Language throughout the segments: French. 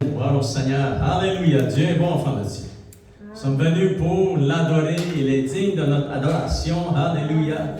Gloire au Seigneur. Alléluia. Dieu est bon, enfant de Dieu. Nous sommes venus pour l'adorer. Il est digne de notre adoration. Alléluia.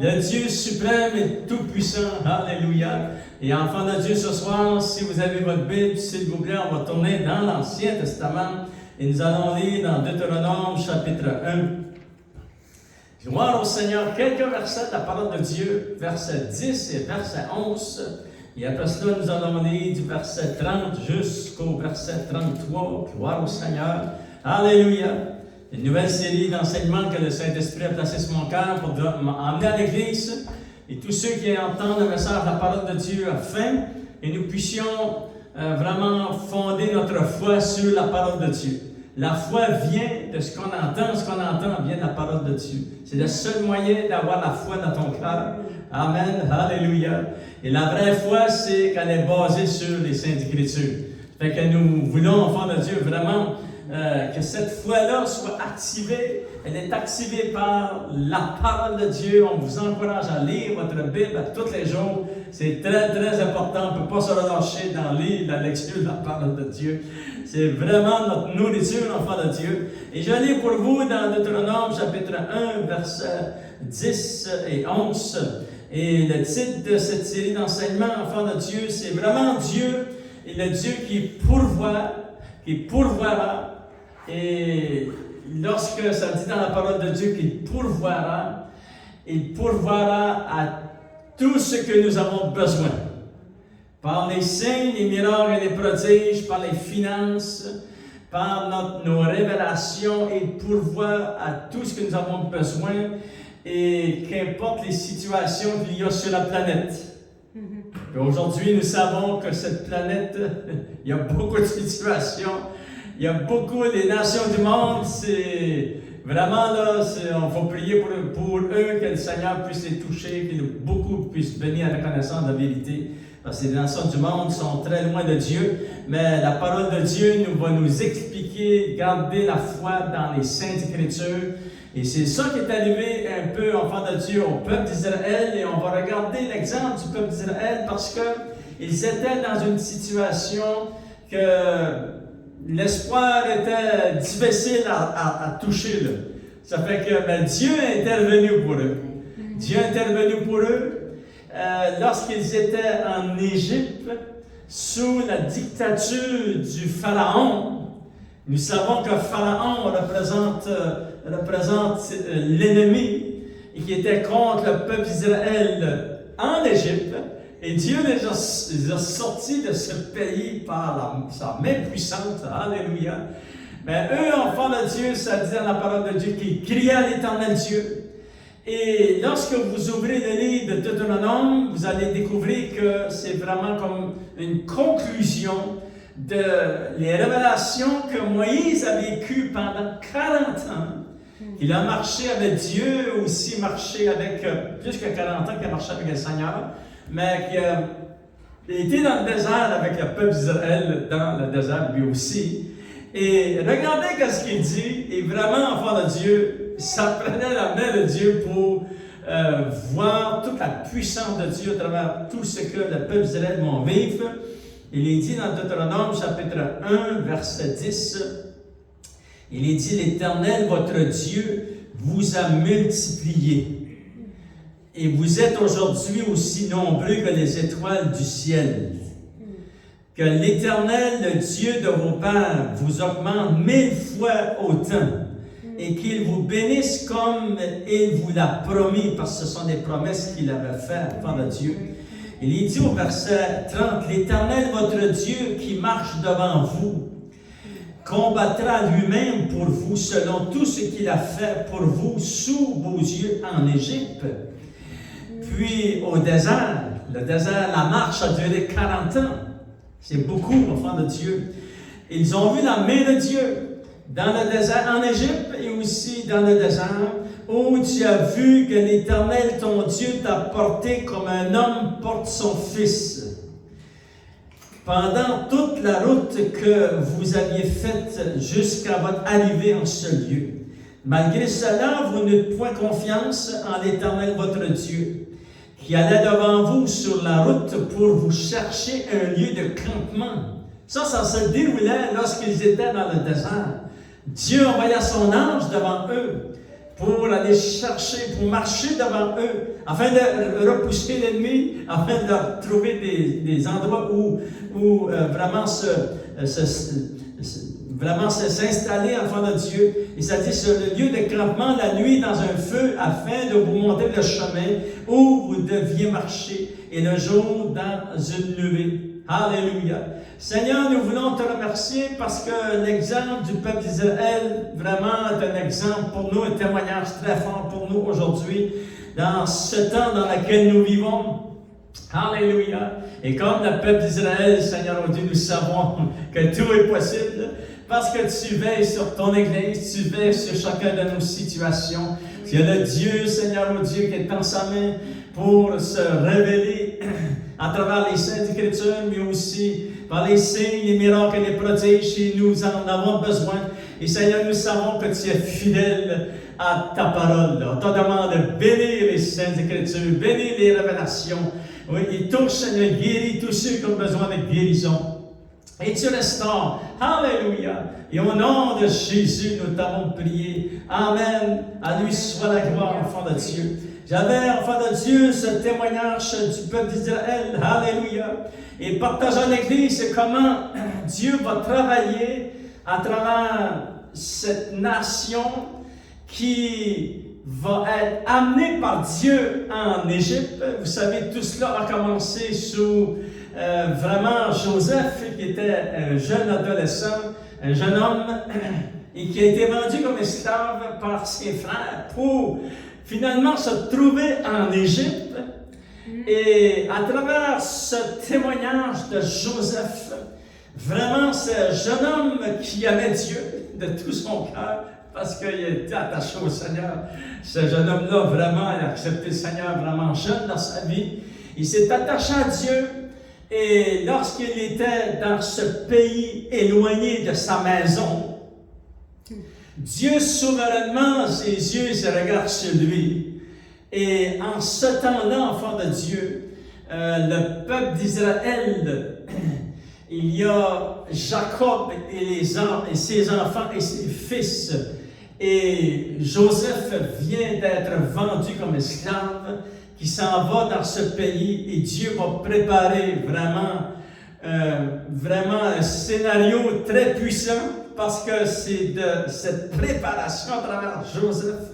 Le Dieu suprême et tout-puissant. Alléluia. Et enfant de Dieu, ce soir, si vous avez votre Bible, s'il vous plaît, on va tourner dans l'Ancien Testament et nous allons lire dans Deutéronome chapitre 1. Gloire au Seigneur. Quelques versets de la parole de Dieu, verset 10 et verset 11. Et après cela, nous allons lire du verset 30 jusqu'au verset 33. Gloire au Seigneur. Alléluia. Une nouvelle série d'enseignements que le Saint-Esprit a placé sur mon cœur pour emmener à l'Église et tous ceux qui entendent le message de la parole de Dieu afin que nous puissions vraiment fonder notre foi sur la parole de Dieu. La foi vient de ce qu'on entend vient de la parole de Dieu. C'est le seul moyen d'avoir la foi dans ton cœur. Amen, alléluia. Et la vraie foi, c'est qu'elle est basée sur les Saintes Écritures. Fait que nous voulons, enfants de Dieu, vraiment que cette foi-là soit activée. Elle est activée par la parole de Dieu. On vous encourage à lire votre Bible à tous les jours. C'est très, très important. On ne peut pas se relâcher dans la lecture de la parole de Dieu. C'est vraiment notre nourriture, enfants de Dieu. Et je lis pour vous dans Deutéronome chapitre 1, versets 10 et 11. Et le titre de cette série d'enseignements, enfants de Dieu, c'est vraiment Dieu et le Dieu qui pourvoit, qui pourvoira. Et lorsque ça dit dans la parole de Dieu qu'il pourvoira à tout ce que nous avons besoin. Par les signes, les miracles et les prodiges, par les finances, par nos révélations, il pourvoit à tout ce que nous avons besoin. Et qu'importe les situations qu'il y a sur la planète. Aujourd'hui, nous savons que cette planète, il y a beaucoup de situations, il y a beaucoup des nations du monde, c'est vraiment là, on va prier pour eux, que le Seigneur puisse les toucher, que beaucoup puissent venir à la connaissance de la vérité. Parce que les nations du monde sont très loin de Dieu, mais la parole de Dieu va nous expliquer, garder la foi dans les Saintes Écritures. Et c'est ça qui est arrivé un peu, enfants de Dieu, au peuple d'Israël. Et on va regarder l'exemple du peuple d'Israël parce qu'ils étaient dans une situation que l'espoir était difficile à toucher. Là. Ça fait que Dieu est intervenu pour eux. Dieu est intervenu pour eux lorsqu'ils étaient en Égypte sous la dictature du Pharaon. Nous savons que Pharaon représente l'ennemi et qui était contre le peuple d'Israël en Égypte. Et Dieu les a sortis de ce pays par sa main puissante. Alléluia. Mais eux, enfants de Dieu, ça dit dans la parole de Dieu qu'ils criaient à l'Éternel Dieu. Et lorsque vous ouvrez le livre de Deutéronome, vous allez découvrir que c'est vraiment comme une conclusion de les révélations que Moïse a vécues pendant 40 ans. Il a marché avec Dieu, aussi marché avec plus que 40 ans qu'il a marché avec le Seigneur, mais qu'il a été dans le désert avec le peuple d'Israël, dans le désert lui aussi. Et regardez ce qu'il dit, et vraiment, enfant de Dieu, ça prenait la main de Dieu pour voir toute la puissance de Dieu à travers tout ce que le peuple d'Israël va vivre. Il est dit dans Deutéronome chapitre 1, verset 10, il est dit, l'Éternel, votre Dieu, vous a multiplié. Et vous êtes aujourd'hui aussi nombreux que les étoiles du ciel. Que l'Éternel, le Dieu de vos pères, vous augmente 1000 fois autant. Et qu'il vous bénisse comme il vous l'a promis, parce que ce sont des promesses qu'il avait faites devant Dieu. Il est dit au verset 30, l'Éternel, votre Dieu, qui marche devant vous, combattra lui-même pour vous selon tout ce qu'il a fait pour vous sous vos yeux en Égypte. Puis au désert, la marche a duré 40 ans. C'est beaucoup, enfants de Dieu. Ils ont vu la main de Dieu dans le désert en Égypte et aussi dans le désert, où tu as vu que l'Éternel, ton Dieu, t'a porté comme un homme porte son fils. Pendant toute la route que vous aviez faite jusqu'à votre arrivée en ce lieu. Malgré cela, vous n'êtes point confiance en l'Éternel, votre Dieu, qui allait devant vous sur la route pour vous chercher un lieu de campement Ça se déroulait lorsqu'ils étaient dans le désert. Dieu envoya son ange devant eux pour aller chercher, pour marcher devant eux, afin de repousser l'ennemi, afin de leur trouver des endroits où vraiment s'installer en front de Dieu. Et ça dit sur le lieu de campement la nuit dans un feu, afin de vous montrer le chemin où vous deviez marcher, et le jour dans une nuée. Alléluia. Seigneur, nous voulons te remercier parce que l'exemple du peuple d'Israël vraiment est un exemple pour nous, un témoignage très fort pour nous aujourd'hui, dans ce temps dans lequel nous vivons. Alléluia. Et comme le peuple d'Israël, Seigneur, oh Dieu, nous savons que tout est possible parce que tu veilles sur ton Église, tu veilles sur chacune de nos situations. Tu es le Dieu, Seigneur, oh Dieu, qui est en sa main pour se révéler à travers les Saintes Écritures, mais aussi par les signes, les miracles et les prodiges, si nous en avons besoin. Et Seigneur, nous savons que tu es fidèle à ta parole. On te demande de bénir les Saintes Écritures, bénir les révélations. Oui, et touche, Seigneur, guéris tous ceux qui ont besoin de guérison. Et tu restaures. Alléluia. Et au nom de Jésus, nous t'avons prié. Amen. À lui soit la gloire, enfant de Dieu. J'avais, enfant de Dieu, ce témoignage du peuple d'Israël. Alléluia. Et partageant l'Église, comment Dieu va travailler à travers cette nation qui va être amenée par Dieu en Égypte. Vous savez, tout cela a commencé sous vraiment Joseph, qui était un jeune adolescent, un jeune homme, et qui a été vendu comme esclave par ses frères pour finalement se trouver en Égypte. Et à travers ce témoignage de Joseph, vraiment ce jeune homme qui aimait Dieu de tout son cœur, parce qu'il était attaché au Seigneur. Ce jeune homme-là, vraiment, il a accepté le Seigneur vraiment jeune dans sa vie. Il s'est attaché à Dieu. Et lorsqu'il était dans ce pays éloigné de sa maison, Dieu souverainement, ses yeux se regardent sur lui. Et en ce temps-là, enfant de Dieu, le peuple d'Israël, il y a Jacob et ses enfants et ses fils. Et Joseph vient d'être vendu comme esclave, qui s'en va dans ce pays, et Dieu va préparer vraiment un scénario très puissant, parce que c'est de cette préparation à travers Joseph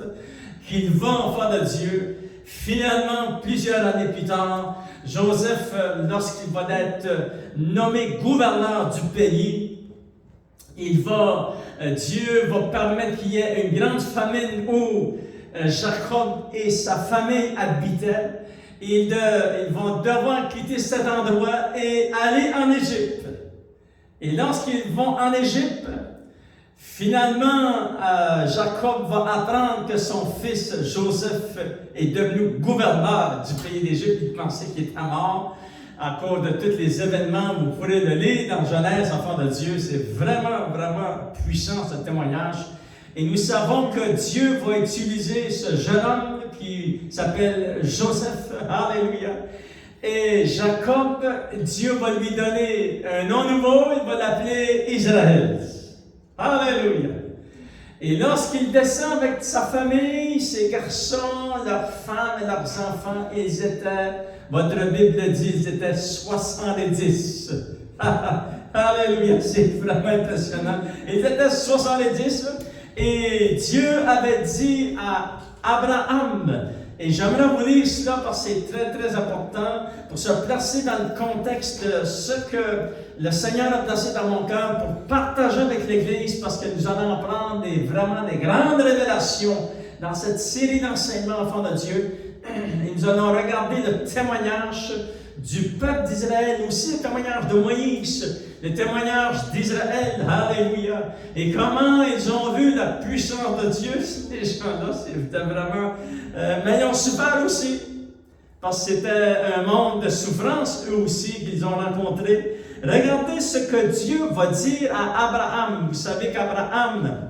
qu'il va, enfant de Dieu. Finalement, plusieurs années plus tard, Joseph, lorsqu'il va être nommé gouverneur du pays, Dieu va permettre qu'il y ait une grande famine où Jacob et sa famille habitaient. Ils vont devoir quitter cet endroit et aller en Égypte. Et lorsqu'ils vont en Égypte, finalement, Jacob va apprendre que son fils Joseph est devenu gouverneur du pays d'Égypte. Il pensait qu'il était mort à cause de tous les événements. Vous pourrez le lire dans Genèse, enfant de Dieu. C'est vraiment, vraiment puissant ce témoignage. Et nous savons que Dieu va utiliser ce jeune homme qui s'appelle Joseph. Alléluia. Et Jacob, Dieu va lui donner un nom nouveau. Il va l'appeler Israël. Alléluia. Et lorsqu'il descend avec sa famille, ses garçons, leurs femmes et leurs enfants, ils étaient, votre Bible dit, ils étaient 70. Alléluia, c'est vraiment impressionnant. Ils étaient 70 et Dieu avait dit à Abraham, et j'aimerais vous lire cela parce que c'est très très important pour se placer dans le contexte de ce que le Seigneur a placé dans mon cœur pour partager avec l'Église, parce que nous allons apprendre vraiment des grandes révélations dans cette série d'enseignements enfants de Dieu. Et nous allons regarder le témoignage du peuple d'Israël, aussi le témoignage de Moïse, le témoignage d'Israël, alléluia, et comment ils ont vu la puissance de Dieu. Ces gens-là, c'était vraiment... mais ils ont souffert aussi, parce que c'était un monde de souffrance, eux aussi, qu'ils ont rencontré. Regardez ce que Dieu va dire à Abraham. Vous savez qu'Abraham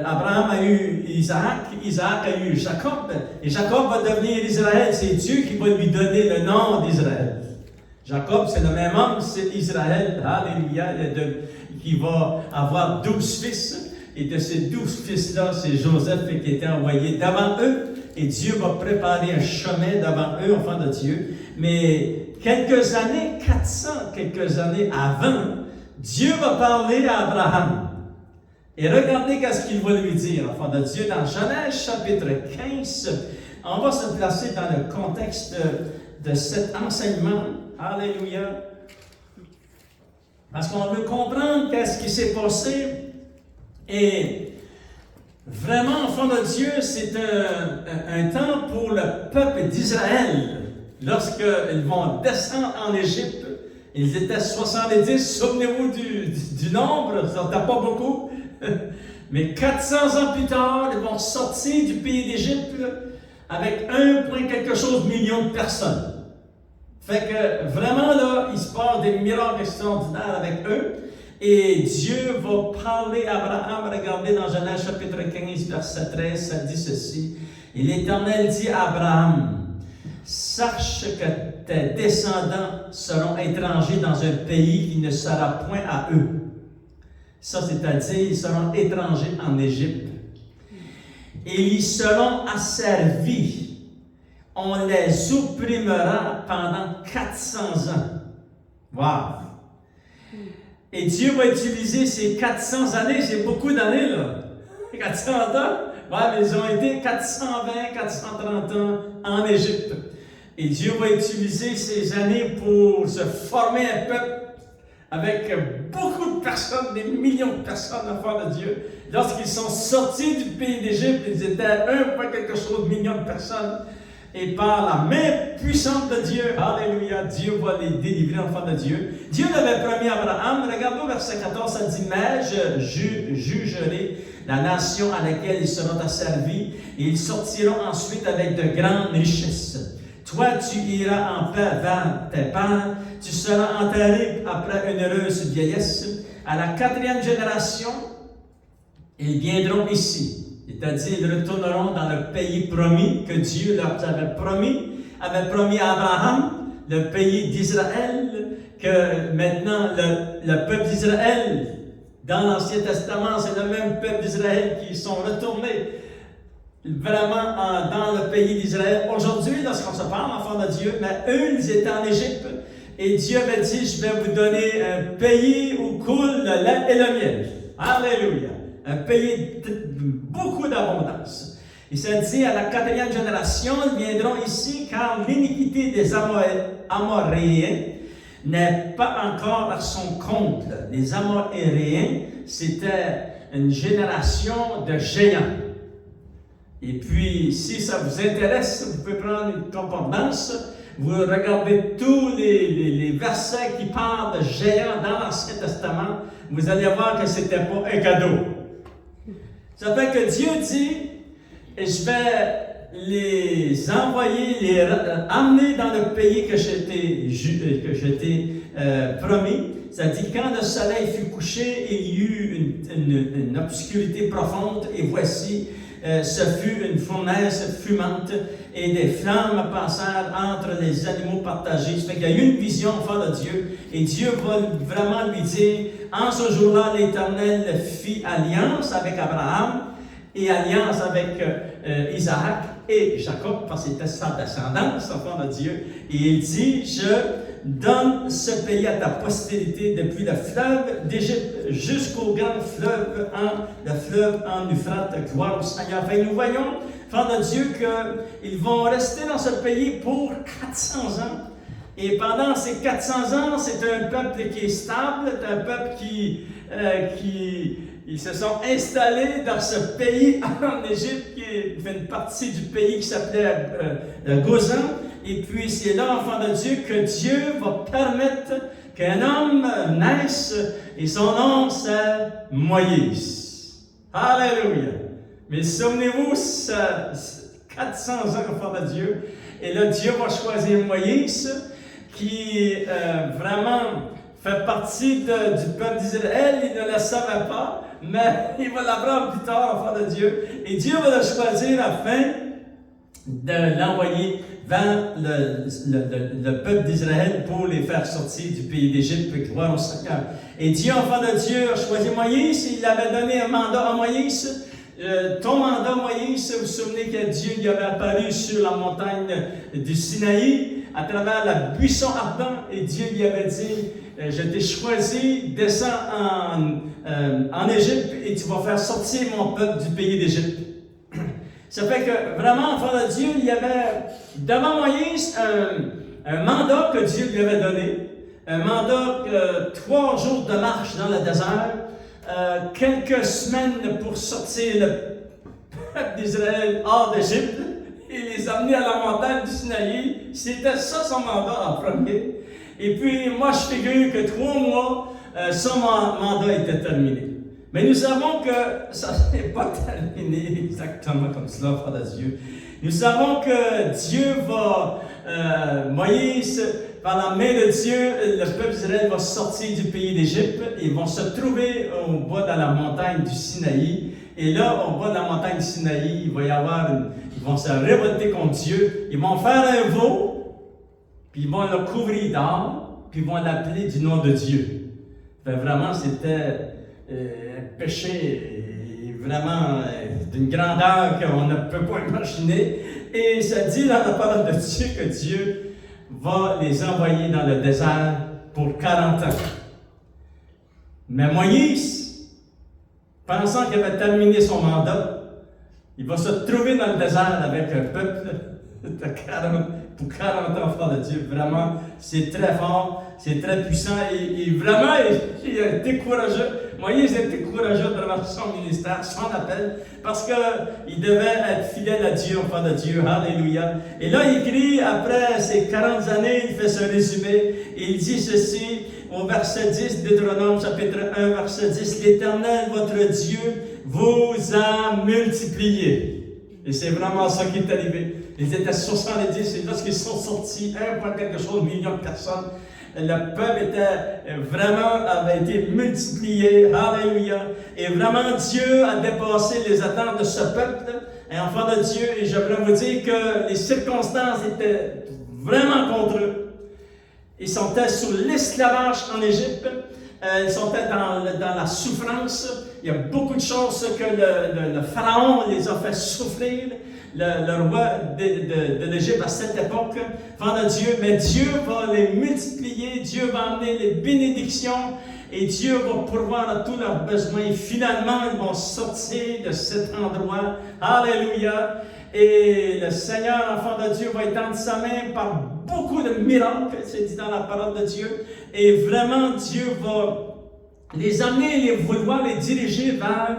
Abraham a eu Isaac, Isaac a eu Jacob, et Jacob va devenir Israël. C'est Dieu qui va lui donner le nom d'Israël. Jacob, c'est le même homme, c'est Israël, alléluia, qui va avoir 12 fils. Et de ces 12 fils-là, c'est Joseph qui était envoyé devant eux. Et Dieu va préparer un chemin devant eux, enfants de Dieu. Mais quelques années avant, Dieu va parler à Abraham. Et regardez qu'est-ce qu'il va lui dire, enfants de Dieu, dans Genèse chapitre 15. On va se placer dans le contexte de cet enseignement. Alléluia. Parce qu'on veut comprendre qu'est-ce qui s'est passé. Et vraiment, enfants de Dieu, c'est un temps pour le peuple d'Israël. Lorsqu'ils vont descendre en Égypte, ils étaient 70, souvenez-vous du nombre, ça n'était pas beaucoup. Mais 400 ans plus tard, ils vont sortir du pays d'Égypte avec 1 point quelque chose million de personnes. Fait que vraiment là, il se passe des miracles extraordinaires avec eux. Et Dieu va parler à Abraham. Regardez dans Genèse chapitre 15, verset 13, ça dit ceci. Et l'Éternel dit à Abraham, sache que tes descendants seront étrangers dans un pays qui ne sera point à eux. Ça, c'est-à-dire, ils seront étrangers en Égypte. Et ils seront asservis. On les opprimera pendant 400 ans. Wow! Et Dieu va utiliser ces 400 années, c'est beaucoup d'années, là. 400 ans? Ouais, mais ils ont été 420, 430 ans en Égypte. Et Dieu va utiliser ces années pour se former un peuple avec beaucoup de personnes, des millions de personnes, enfants de Dieu. Lorsqu'ils sont sortis du pays d'Égypte, ils étaient 1 point quelque chose de millions de personnes. Et par la main puissante de Dieu, alléluia, Dieu va les délivrer, enfants de Dieu. Dieu l'avait promis à Abraham, regardons verset 14, ça dit, mais je jugerai la nation à laquelle ils seront asservis, et ils sortiront ensuite avec de grandes richesses. Toi, tu iras en paix vers tes pères, tu seras enterré après une heureuse vieillesse. À la 4e génération, ils viendront ici. C'est-à-dire, ils retourneront dans le pays promis que Dieu leur avait promis à Abraham, le pays d'Israël, que maintenant le peuple d'Israël, dans l'Ancien Testament, c'est le même peuple d'Israël qui sont retournés vraiment dans le pays d'Israël. Aujourd'hui, lorsqu'on se parle, enfants de Dieu, mais eux, ils étaient en Égypte, et Dieu avait dit, je vais vous donner un pays où coule le lait et le miel. Alléluia! Un pays de beaucoup d'abondance. Il s'est dit à la 4e génération, ils viendront ici car l'iniquité des Amoréens n'est pas encore à son compte. Les Amoréens, c'était une génération de géants. Et puis, si ça vous intéresse, vous pouvez prendre une concordance, vous regardez tous les versets qui parlent de géants dans l'Ancien Testament, vous allez voir que ce n'était pas un cadeau. Ça fait que Dieu dit, et je vais les envoyer, les amener dans le pays que je t'ai promis. Ça dit, quand le soleil fut couché, il y eut une obscurité profonde, et voici, ce fut une fournaise fumante, et des flammes passèrent entre les animaux partagés. Ça fait qu'il y a eu une vision, enfant de Dieu, et Dieu va vraiment lui dire, en ce jour-là, l'Éternel fit alliance avec Abraham, et alliance avec Isaac et Jacob, parce que c'était sa descendance, enfant de Dieu. Et il dit, je donne ce pays à ta postérité depuis le fleuve d'Égypte jusqu'au grand fleuve, le fleuve en Euphrate. Gloire au Seigneur. Enfin, nous voyons, enfant de Dieu, qu'ils vont rester dans ce pays pour 400 ans. Et pendant ces 400 ans, c'est un peuple qui est stable, c'est un peuple qui ils se sont installés dans ce pays en Égypte, qui fait une partie du pays qui s'appelait Gozan. Et puis c'est là, enfant de Dieu, que Dieu va permettre qu'un homme naisse, et son nom c'est Moïse. Alléluia! Mais souvenez-vous, 400 ans, enfant de Dieu, et là Dieu va choisir Moïse, qui vraiment fait partie du peuple d'Israël. Il ne le savait pas, mais il va l'apprendre plus tard, enfant de Dieu. Et Dieu va le choisir afin de l'envoyer vers le peuple d'Israël pour les faire sortir du pays d'Égypte. Gloire au Seigneur. Et Dieu, enfant de Dieu, a choisi Moïse. Il avait donné un mandat à Moïse. Ton mandat, Moïse, vous vous souvenez que Dieu lui avait apparu sur la montagne du Sinaï à travers le buisson ardent, et Dieu lui avait dit, je t'ai choisi, descends en Égypte et tu vas faire sortir mon peuple du pays d'Égypte. Ça fait que vraiment, enfant de Dieu, il y avait devant Moïse un mandat que Dieu lui avait donné, un mandat 3 jours de marche dans le désert, quelques semaines pour sortir le peuple d'Israël hors d'Égypte et les amener à la montagne du Sinaï. C'était ça son mandat en premier. Et puis, moi, je figure que 3 mois, son mandat était terminé. Mais nous savons que ça n'est pas terminé exactement comme cela, frère de Dieu. Nous savons que Dieu va, Moïse, par la main de Dieu, le peuple d'Israël va sortir du pays d'Égypte. Ils vont se trouver au bas de la montagne du Sinaï. Et là, au bas de la montagne du Sinaï, il va y avoir ils vont se révolter contre Dieu. Ils vont faire un veau, puis ils vont le couvrir d'or, puis ils vont l'appeler du nom de Dieu. Fait vraiment, c'était un péché vraiment d'une grandeur qu'on ne peut pas imaginer. Et ça dit dans la parole de Dieu que Dieu va les envoyer dans le désert pour 40 ans. Mais Moïse, pensant qu'il avait terminé son mandat, il va se trouver dans le désert avec un peuple pour 40 ans, frère de Dieu. Vraiment, c'est très fort, c'est très puissant et vraiment, il a été courageux. Moïse a été courageux à travers son ministère, son appel, parce qu'il devait être fidèle à Dieu, enfant de Dieu. Alléluia. Et là, il écrit, après ces 40 années, il fait ce résumé, et il dit ceci, au verset 10, Deutéronome chapitre 1, verset 10, l'Éternel, votre Dieu, vous a multiplié. Et c'est vraiment ça qui est arrivé. Ils étaient 70, et lorsqu'ils sont sortis, 1,quelque million de personnes, le peuple avait été multiplié, alléluia, et vraiment Dieu a dépassé les attentes de ce peuple, et enfant de Dieu, et je voudrais vous dire que les circonstances étaient vraiment contre eux. Ils sont sous l'esclavage en Égypte, ils sont dans la souffrance, il y a beaucoup de choses que le Pharaon les a fait souffrir, le roi de l'Égypte à cette époque, enfant de Dieu, mais Dieu va les multiplier, Dieu va amener les bénédictions et Dieu va pourvoir à tous leurs besoins. Et finalement, ils vont sortir de cet endroit. Alléluia! Et le Seigneur, enfant de Dieu, va étendre sa main par beaucoup de miracles, c'est dit dans la parole de Dieu. Et vraiment, Dieu va les amener, les vouloir les diriger vers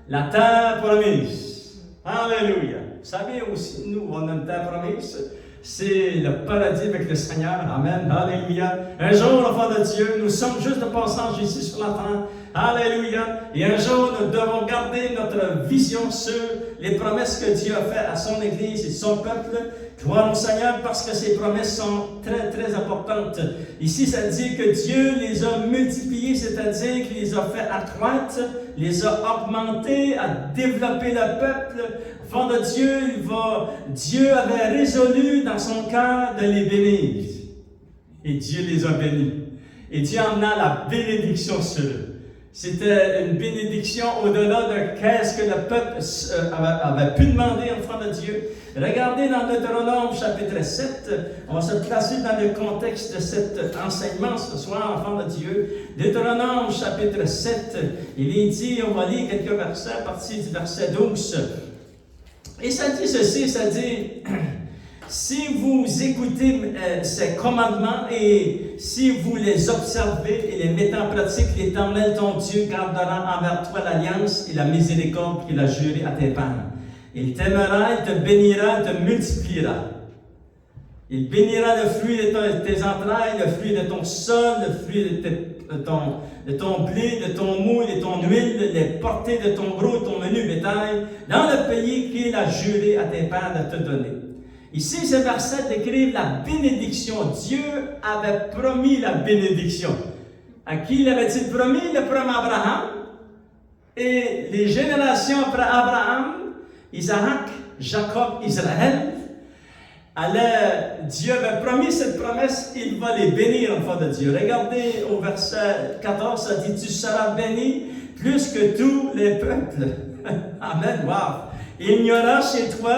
la terre promise. Alléluia! Vous savez aussi, nous, on a une terre promise. C'est le paradis avec le Seigneur. Amen. Alléluia. Un jour, enfant de Dieu, nous sommes juste de passage ici sur la terre. Alléluia. Et un jour, nous devons garder notre vision sur les promesses que Dieu a faites à son Église et son peuple. Gloire au Seigneur, parce que ces promesses sont très, très importantes. Ici, ça dit que Dieu les a multipliées, c'est-à-dire qu'il les a fait accroître, les a augmentés, a développé le peuple. Enfant de Dieu, Dieu avait résolu dans son cœur de les bénir. Et Dieu les a bénis. Et Dieu emmena la bénédiction sur eux. C'était une bénédiction au-delà de qu'est-ce que le peuple avait pu demander, enfant de Dieu. Regardez dans Deutéronome chapitre 7, on va se placer dans le contexte de cet enseignement ce soir, enfant de Dieu. Deutéronome chapitre 7, il est dit, on va lire quelques versets à partir du verset 12. Et ça dit ceci, ça dit, si vous écoutez ces commandements et si vous les observez et les mettez en pratique, l'Éternel ton Dieu gardera envers toi l'alliance et la miséricorde qu'il a juré à tes pères. Il t'aimera, il te bénira, il te multipliera. Il bénira le fruit de tes entrailles, le fruit de ton sol, le fruit de ton blé, de ton mou, de ton huile, les portées de ton gros et ton menu bétail, dans le pays qu'il a juré à tes pères de te donner. Ici, ce verset décrit la bénédiction. Dieu avait promis la bénédiction. À qui l'avait-il promis? Il a promis à Abraham. Et les générations après Abraham, Isaac, Jacob, Israël. Dieu avait promis cette promesse, il va les bénir, enfants de Dieu. Regardez au verset 14, ça dit, tu seras béni plus que tous les peuples. Amen, wow. Il n'y aura chez toi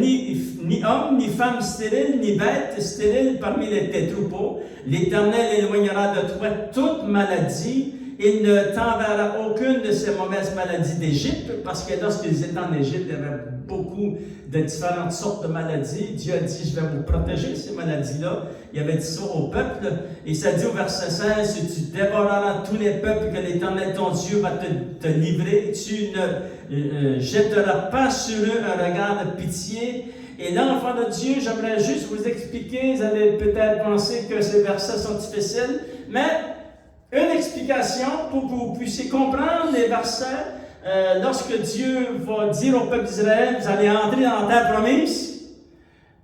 ni homme, ni femme stérile, ni bête stérile parmi tes troupeaux. L'Éternel éloignera de toi toute maladie. Il ne t'enverra aucune de ces mauvaises maladies d'Égypte, parce que lorsqu'ils étaient en Égypte, il y avait beaucoup de différentes sortes de maladies. Dieu a dit, je vais vous protéger ces maladies-là. Il avait dit ça au peuple. Et ça dit au verset 16, tu dévoreras tous les peuples que l'Éternel ton Dieu va te livrer. Tu ne jetteras pas sur eux un regard de pitié. Et là, enfants de Dieu, j'aimerais juste vous expliquer, vous allez peut-être penser que ces versets sont difficiles, mais une explication pour que vous puissiez comprendre les versets. Lorsque Dieu va dire au peuple d'Israël, vous allez entrer dans la terre promise,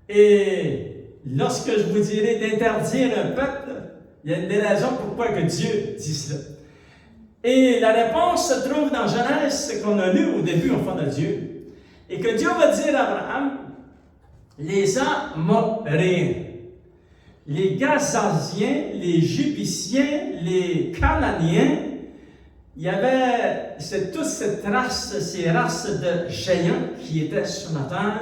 et lorsque je vous dirai d'interdire un peuple, il y a des raisons pourquoi que Dieu dit cela. Et la réponse se trouve dans Genèse, ce qu'on a lu au début, enfant de Dieu, et que Dieu va dire à Abraham, les Amoréens, les Gazasiens, les Jubiciens, les Cananéens, il y avait toute cette race, ces races de géants qui étaient sur la terre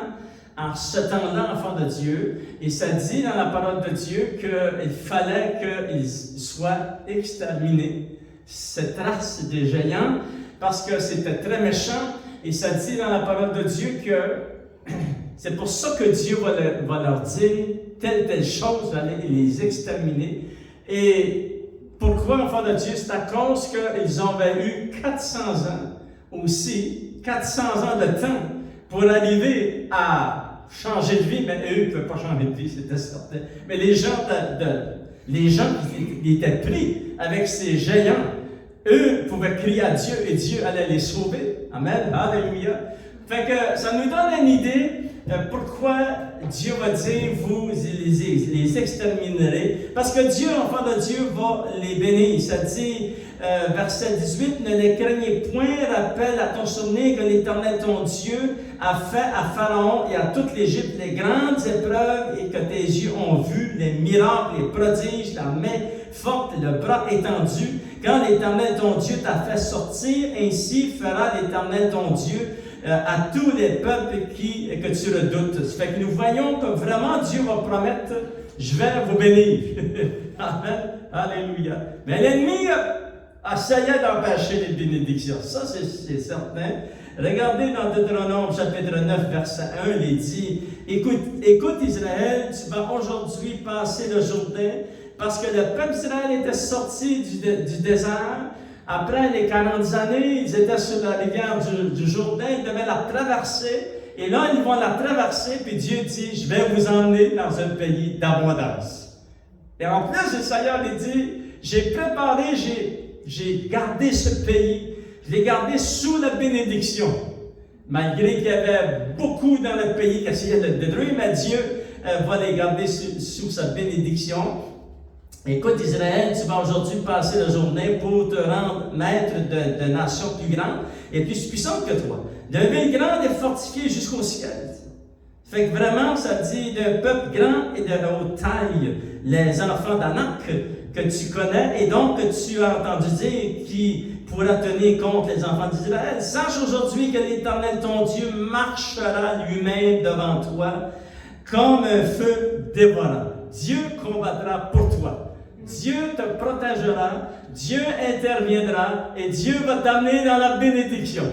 en ce temps-là, enfants de Dieu. Et ça dit dans la parole de Dieu qu'il fallait qu'ils soient exterminés, cette race des géants, parce que c'était très méchant. Et ça dit dans la parole de Dieu que c'est pour ça que Dieu va leur dire telle chose, vous allez les exterminer. Et pourquoi, enfants de Dieu? C'est à cause qu'ils avaient eu 400 ans aussi, 400 ans de temps pour arriver à changer de vie, mais eux ne pouvaient pas changer de vie, c'était certain. Mais les gens qui étaient pris avec ces géants, eux pouvaient crier à Dieu et Dieu allait les sauver. Amen, alléluia. Fait que ça nous donne une idée pourquoi Dieu va dire, vous les exterminerez. Parce que Dieu, enfant de Dieu, va les bénir. Ça dit, verset 18, ne les craignez point, rappelle à ton souvenir que l'Éternel ton Dieu a fait à Pharaon et à toute l'Égypte les grandes épreuves et que tes yeux ont vu les miracles, les prodiges, la main forte, le bras étendu. Quand l'Éternel ton Dieu t'a fait sortir, ainsi fera l'Éternel ton Dieu à tous les peuples que tu redoutes. Ça fait que nous voyons que vraiment Dieu va promettre, je vais vous bénir. Amen. Alléluia. Mais l'ennemi essayait d'empêcher les bénédictions. Ça, c'est certain. Regardez dans Deutéronome chapitre 9, verset 1, il dit, écoute Israël, tu vas aujourd'hui passer le Jourdain, parce que le peuple d'Israël était sorti du désert. Après les 40 années, ils étaient sur la rivière du Jourdain, ils devaient la traverser. Et là, ils vont la traverser, puis Dieu dit, je vais vous emmener dans un pays d'abondance. Et en plus, le Seigneur lui dit, j'ai préparé, j'ai gardé ce pays, je l'ai gardé sous la bénédiction. Malgré qu'il y avait beaucoup dans le pays qui essayaient de le détruire, mais Dieu va les garder sous sa bénédiction. Écoute Israël, tu vas aujourd'hui passer la journée pour te rendre maître de nations plus grandes et plus puissantes que toi. D'un ville grande et fortifiée jusqu'au ciel. Fait que vraiment, ça dit d'un peuple grand et de haute taille, les enfants d'Anak que tu connais et donc que tu as entendu dire qui pourra tenir contre les enfants d'Israël. Sache aujourd'hui que l'Éternel ton Dieu marchera lui-même devant toi comme un feu dévorant. Dieu combattra pour toi. Dieu te protégera, Dieu interviendra et Dieu va t'amener dans la bénédiction.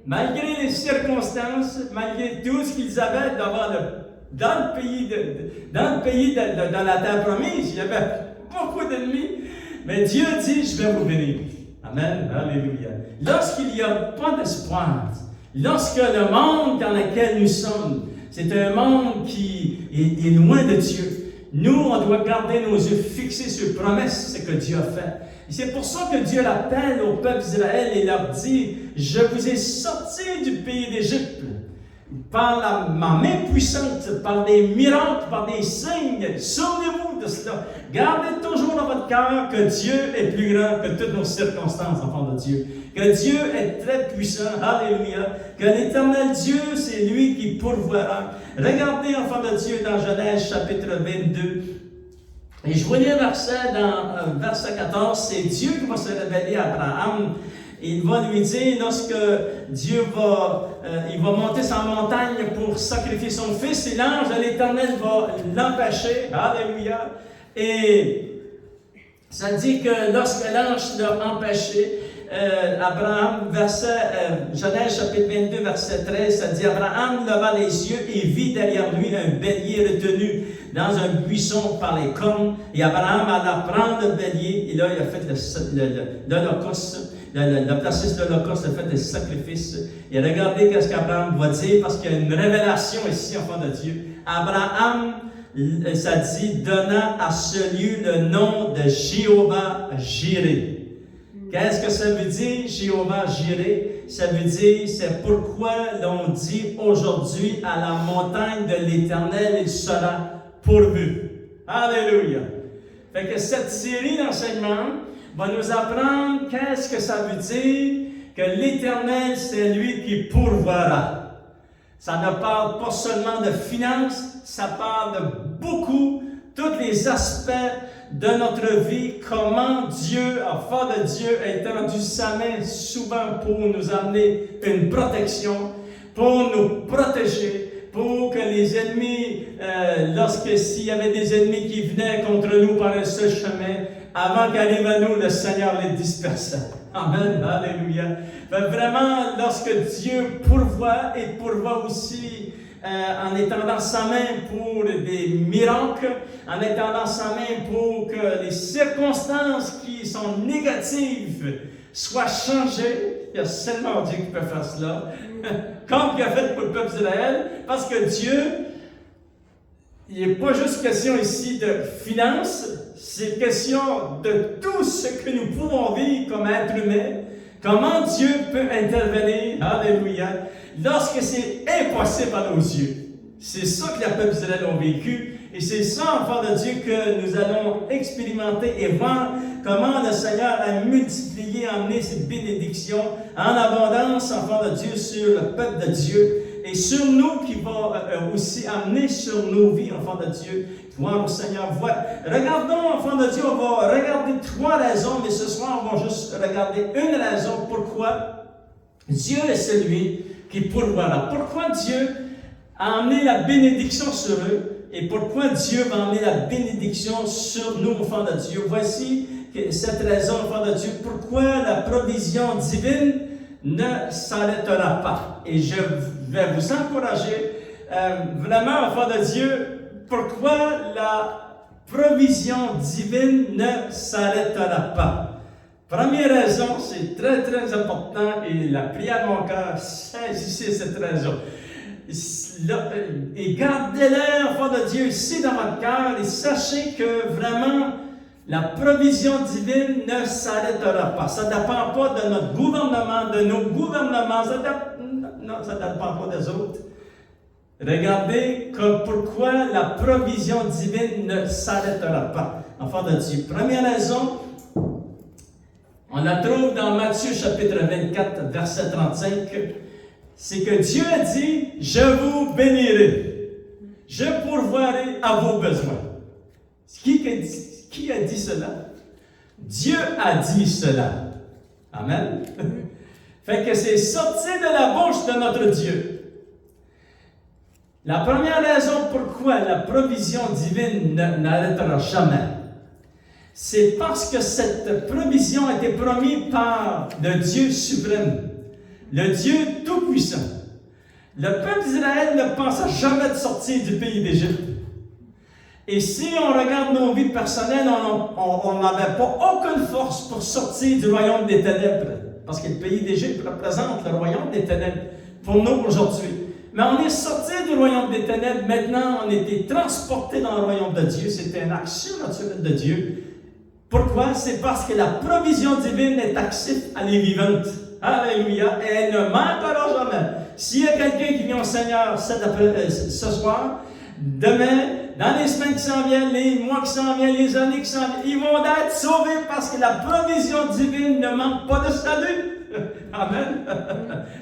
Malgré les circonstances, malgré tout ce qu'ils avaient dans le pays dans la terre promise, il y avait beaucoup d'ennemis, mais Dieu dit, je vais vous bénir. Amen, alléluia. Lorsqu'il n'y a pas d'espoir, lorsque le monde dans lequel nous sommes, c'est un monde qui est loin de Dieu, nous, on doit garder nos yeux fixés sur la promesse, ce que Dieu a fait. Et c'est pour ça que Dieu l'appelle au peuple d'Israël et leur dit, je vous ai sorti du pays d'Égypte. par ma main puissante, par des miracles, par des signes. Souvenez-vous de cela. Gardez toujours dans votre cœur que Dieu est plus grand que toutes nos circonstances, enfants de Dieu. Que Dieu est très puissant. Alléluia. Que l'Éternel Dieu, c'est lui qui pourvoira. Regardez, enfants de Dieu, dans Genèse chapitre 22. Et je voyais un verset dans verset 14. C'est Dieu qui va se révéler à Abraham. Il va lui dire, lorsque Dieu il va monter sa montagne pour sacrifier son fils, et l'ange de l'Éternel va l'empêcher. Alléluia. Et ça dit que lorsque l'ange l'a empêché, Abraham, Genèse chapitre 22, verset 13, ça dit, Abraham leva les yeux et vit derrière lui un bélier retenu dans un buisson par les cornes. Et Abraham alla prendre le bélier, et là il a fait l'holocauste. Il a placé sur l'holocauste, il a fait des sacrifices. Et regardez qu'est-ce qu'Abraham va dire, parce qu'il y a une révélation ici, enfant de Dieu. Abraham, ça dit, donna à ce lieu le nom de Jéhovah Jireh. Qu'est-ce que ça veut dire, Jéhovah Jireh? Ça veut dire, c'est pourquoi l'on dit aujourd'hui à la montagne de l'Éternel, il sera pourvu. Alléluia! Fait que cette série d'enseignements va nous apprendre qu'est-ce que ça veut dire que l'Éternel, c'est lui qui pourvoira. Ça ne parle pas seulement de finances, ça parle de beaucoup, tous les aspects de notre vie, comment Dieu, enfant de Dieu, a étendu sa main souvent pour nous amener une protection, pour nous protéger, pour que les ennemis, s'il y avait des ennemis qui venaient contre nous par un seul chemin, avant qu'arrive à nous, le Seigneur les dispersait. Amen, alléluia. Vraiment, lorsque Dieu pourvoit, et pourvoit aussi en étendant sa main pour des miracles, en étendant sa main pour que les circonstances qui sont négatives soient changées. Il y a seulement Dieu qui peut faire cela, comme il a fait pour le peuple d'Israël, parce que Dieu, il n'est pas juste question ici de finances, c'est question de tout ce que nous pouvons vivre comme être humain. Comment Dieu peut intervenir, alléluia, lorsque c'est impossible à nos yeux. C'est ça que les peuples d'Israël ont vécu, et c'est ça, enfants de Dieu, que nous allons expérimenter et voir comment le Seigneur a multiplié, amené cette bénédiction en abondance, enfants de Dieu, sur le peuple de Dieu, et sur nous qui va aussi amener sur nos vies, enfants de Dieu. Gloire au Seigneur. Regardons, enfants de Dieu, on va regarder 3 raisons, mais ce soir, on va juste regarder une raison pourquoi Dieu est celui qui pourvoira. Pourquoi Dieu a amené la bénédiction sur eux et pourquoi Dieu va amener la bénédiction sur nous, enfants de Dieu. Voici cette raison, enfants de Dieu, pourquoi la provision divine ne s'arrêtera pas. Et je vais vous encourager, vraiment, enfants de Dieu, pourquoi la provision divine ne s'arrêtera pas. Première raison, c'est très très important, et la prière de mon cœur, saisissez cette raison. Et gardez-la, enfants de Dieu, ici dans votre cœur, et sachez que vraiment, la provision divine ne s'arrêtera pas. Ça ne dépend pas de notre gouvernement, de nos gouvernements, ça ne dépend pas des autres. Regardez pourquoi la provision divine ne s'arrêtera pas. Enfants de Dieu. Première raison, on la trouve dans Matthieu chapitre 24, verset 35. C'est que Dieu a dit, je vous bénirai, je pourvoirai à vos besoins. Qui a dit cela? Dieu a dit cela. Amen. Fait que c'est sorti de la bouche de notre Dieu. La première raison pourquoi la provision divine n'arrêtera jamais, c'est parce que cette provision a été promise par le Dieu suprême, le Dieu tout-puissant. Le peuple d'Israël ne pensait jamais de sortir du pays d'Égypte. Et si on regarde nos vies personnelles, on n'avait pas aucune force pour sortir du royaume des ténèbres. Parce que le pays d'Égypte représente le royaume des ténèbres pour nous aujourd'hui. Mais on est sorti du royaume des ténèbres, maintenant on a été transporté dans le royaume de Dieu. C'était une action naturelle de Dieu. Pourquoi? C'est parce que la provision divine est active, elle est vivante. Alléluia. Et elle ne manquera jamais. S'il y a quelqu'un qui vient au Seigneur ce soir, demain, dans les semaines qui s'en viennent, les mois qui s'en viennent, les années qui s'en viennent, ils vont être sauvés parce que la provision divine ne manque pas de salut. Amen.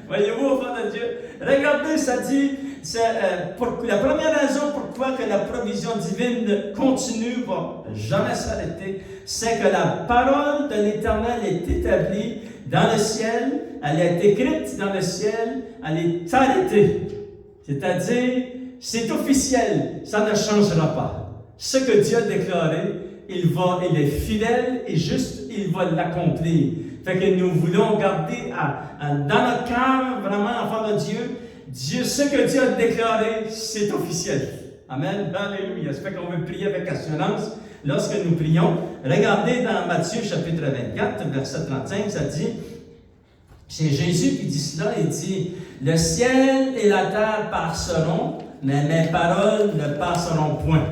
Voyez-vous, enfants de Dieu. Regardez, ça dit, la première raison pourquoi que la provision divine continue, va jamais s'arrêter, c'est que la parole de l'Éternel est établie dans le ciel, elle est écrite dans le ciel, elle est arrêtée. C'est-à-dire, c'est officiel, ça ne changera pas. Ce que Dieu a déclaré, il est fidèle et juste, il va l'accomplir. Fait que nous voulons garder dans notre cœur, vraiment, enfant de Dieu, ce que Dieu a déclaré, c'est officiel. Amen. Alléluia. Ça fait qu'on veut prier avec assurance lorsque nous prions. Regardez dans Matthieu chapitre 24, verset 35, ça dit, c'est Jésus qui dit cela, il dit, « Le ciel et la terre passeront, mais mes paroles ne passeront point. »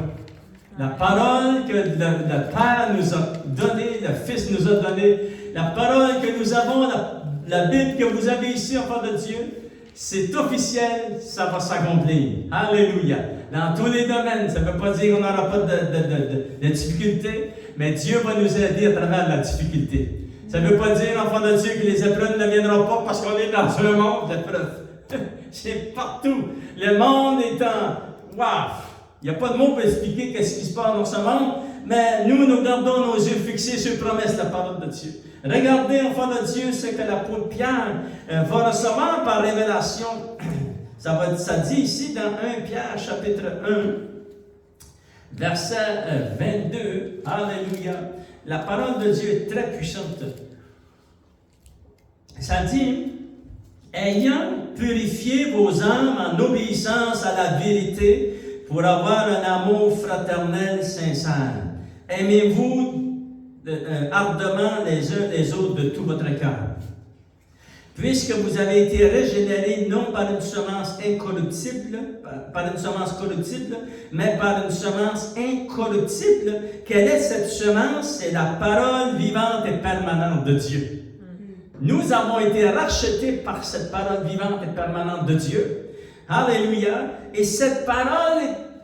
La parole que le Père nous a donnée, le Fils nous a donnée, la parole que nous avons, la Bible que vous avez ici, enfant de Dieu, c'est officiel, ça va s'accomplir. Alléluia. Dans tous les domaines, ça ne veut pas dire qu'on n'aura pas de difficultés, mais Dieu va nous aider à travers la difficulté. Ça ne veut pas dire, enfant de Dieu, que les épreuves ne viendront pas parce qu'on est dans un monde d'épreuves. C'est partout. Le monde est en... Waouh! Il n'y a pas de mots pour expliquer qu'est-ce qui se passe dans ce monde, mais nous gardons nos yeux fixés sur la promesse de la parole de Dieu. Regardez, enfant de Dieu, ce que l'apôtre Pierre va recevoir par révélation. Ça dit ici dans 1 Pierre, chapitre 1, verset 22. Alléluia. La parole de Dieu est très puissante. Ça dit, ayant purifié vos âmes en obéissance à la vérité, pour avoir un amour fraternel sincère. Aimez-vous ardemment les uns les autres de tout votre cœur. Puisque vous avez été régénérés non par une semence incorruptible, mais par une semence incorruptible. Quelle est cette semence? C'est la parole vivante et permanente de Dieu. Nous avons été rachetés par cette parole vivante et permanente de Dieu. Alléluia. Et cette parole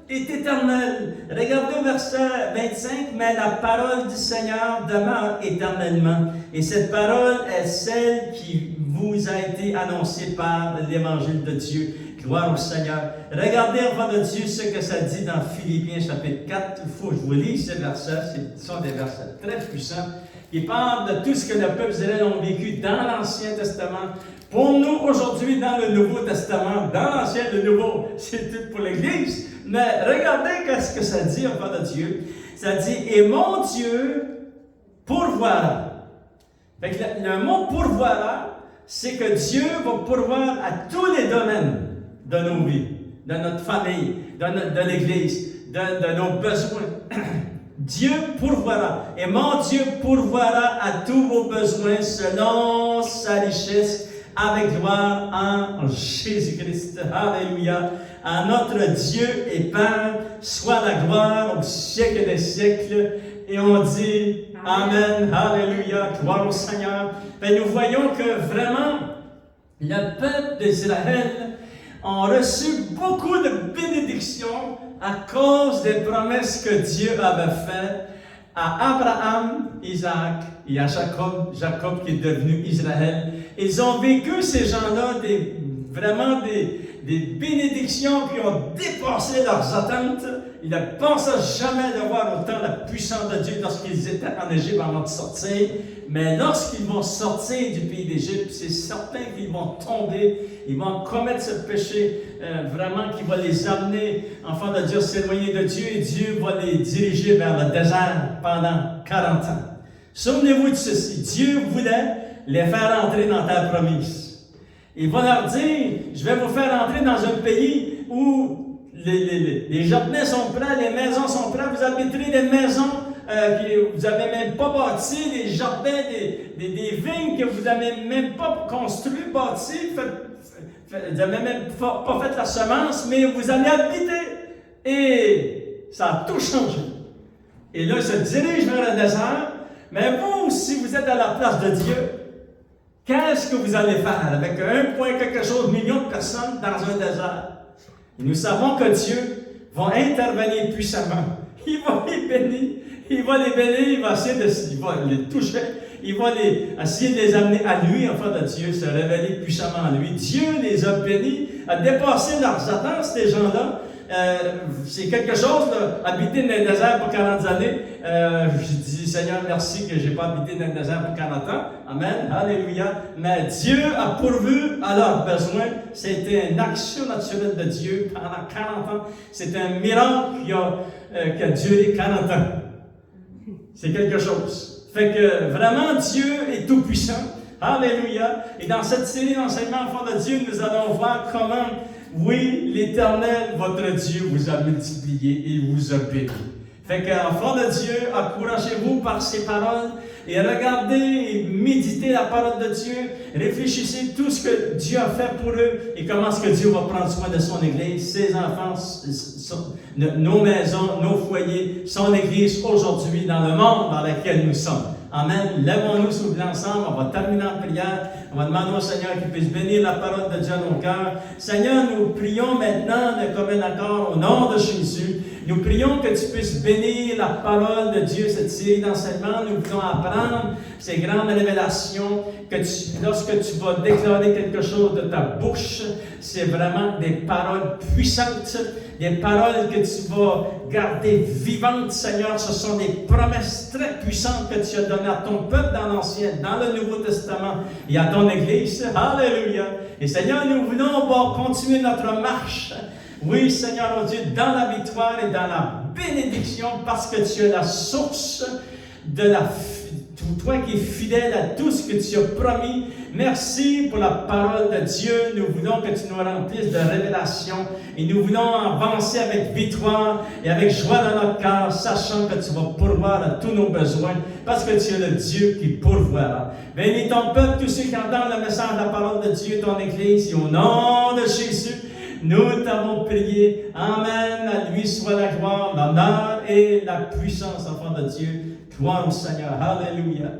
est éternelle. Regardez au verset 25. Mais la parole du Seigneur demeure éternellement. Et cette parole est celle qui vous a été annoncée par l'Évangile de Dieu. Gloire au Seigneur. Regardez, enfant de Dieu, ce que ça dit dans Philippiens chapitre 4. Il faut que je vous lise ces versets. Ce sont des versets très puissants qui parlent de tout ce que le peuple d'Israël ont vécu dans l'Ancien Testament. Pour nous, aujourd'hui, dans le Nouveau Testament, dans l'Ancien et le Nouveau, c'est tout pour l'Église. Mais regardez ce que ça dit, enfant de Dieu. Ça dit, « Et mon Dieu pourvoira. » Fait que le mot « pourvoira », c'est que Dieu va pourvoir à tous les domaines de nos vies, de notre famille, de l'Église, de nos besoins. Dieu pourvoira. Et mon Dieu pourvoira à tous vos besoins selon sa richesse avec gloire en Jésus-Christ. Alléluia. À notre Dieu et Père soit la gloire au siècle des siècles. Et on dit Amen. Alléluia. Gloire au Seigneur. Et nous voyons que vraiment, le peuple d'Israël a reçu beaucoup de bénédictions à cause des promesses que Dieu avait faites à Abraham, Isaac et à Jacob qui est devenu Israël. Ils ont vécu, ces gens-là, vraiment des bénédictions qui ont dépassé leurs attentes. Ils ne pensaient jamais de voir autant la puissance de Dieu lorsqu'ils étaient en Égypte avant de sortir. Mais lorsqu'ils vont sortir du pays d'Égypte, c'est certain qu'ils vont tomber, ils vont commettre ce péché vraiment qui va les amener, enfants de Dieu, s'éloigner de Dieu, et Dieu va les diriger vers le désert pendant 40 ans. Souvenez-vous de ceci, Dieu voulait les faire entrer dans la terre promise. Il va leur dire, je vais vous faire entrer dans un pays où les jardins sont prêts, les maisons sont prêtes, vous habiterez des maisons que vous n'avez même pas bâties, des jardins, des vignes que vous n'avez même pas construites, bâties, vous n'avez même pas fait la semence, mais vous allez habiter. Et ça a tout changé. Et là, il se dirige vers le désert, mais vous, si vous êtes à la place de Dieu, Qu'est-ce que vous allez faire avec 1 point quelque chose million de personnes dans un désert? Et nous savons que Dieu va intervenir puissamment. Il va les bénir. Il va les bénir, il va essayer il va les toucher. Il va essayer de les amener à lui, enfant de Dieu, se révéler puissamment en lui. Dieu les a bénis, a dépassé leurs attentes, ces gens-là. C'est quelque chose, là, habiter dans le désert pour 40 années. Je dis, Seigneur, merci que je n'ai pas habité dans le désert pour 40 ans. Amen. Alléluia. Mais Dieu a pourvu à leurs besoins. C'était une action naturelle de Dieu pendant 40 ans. C'est un miracle qui a duré 40 ans. C'est quelque chose. Fait que vraiment, Dieu est tout-puissant. Alléluia. Et dans cette série d'enseignements, enfants de Dieu, nous allons voir comment, oui, l'Éternel, votre Dieu, vous a multiplié et vous a béni. Fait qu'enfants de Dieu, encouragez-vous par ces paroles et regardez et méditez la parole de Dieu. Réfléchissez tout ce que Dieu a fait pour eux et comment est-ce que Dieu va prendre soin de son Église, ses enfants, nos maisons, nos foyers, son Église aujourd'hui dans le monde dans lequel nous sommes. Amen. Lèvons-nous s'il ensemble. On va terminer en prière. On va demander au Seigneur qu'il puisse bénir la parole de Dieu à nos cœurs. Seigneur, nous prions maintenant de commun accord au nom de Jésus. Nous prions que tu puisses bénir la parole de Dieu, cette série d'enseignements. Nous voulons apprendre ces grandes révélations que lorsque tu vas déclarer quelque chose de ta bouche, c'est vraiment des paroles puissantes, des paroles que tu vas garder vivantes, Seigneur. Ce sont des promesses très puissantes que tu as données à ton peuple dans l'Ancien, dans le Nouveau Testament et à ton Église. Alléluia. Et Seigneur, nous voulons continuer notre marche. Oui, Seigneur, oh Dieu, dans la victoire et dans la bénédiction, parce que tu es la source de toi qui es fidèle à tout ce que tu as promis. Merci pour la parole de Dieu. Nous voulons que tu nous remplisses de révélation et nous voulons avancer avec victoire et avec joie dans notre cœur, sachant que tu vas pourvoir à tous nos besoins, parce que tu es le Dieu qui pourvoira. Bénis ton peuple, tous ceux qui entendent le message de la parole de Dieu, ton Église, et au nom de Jésus, nous t'avons prié. Amen. À lui soit la gloire, l'honneur et la puissance, enfant de Dieu. Gloire au Seigneur. Alléluia.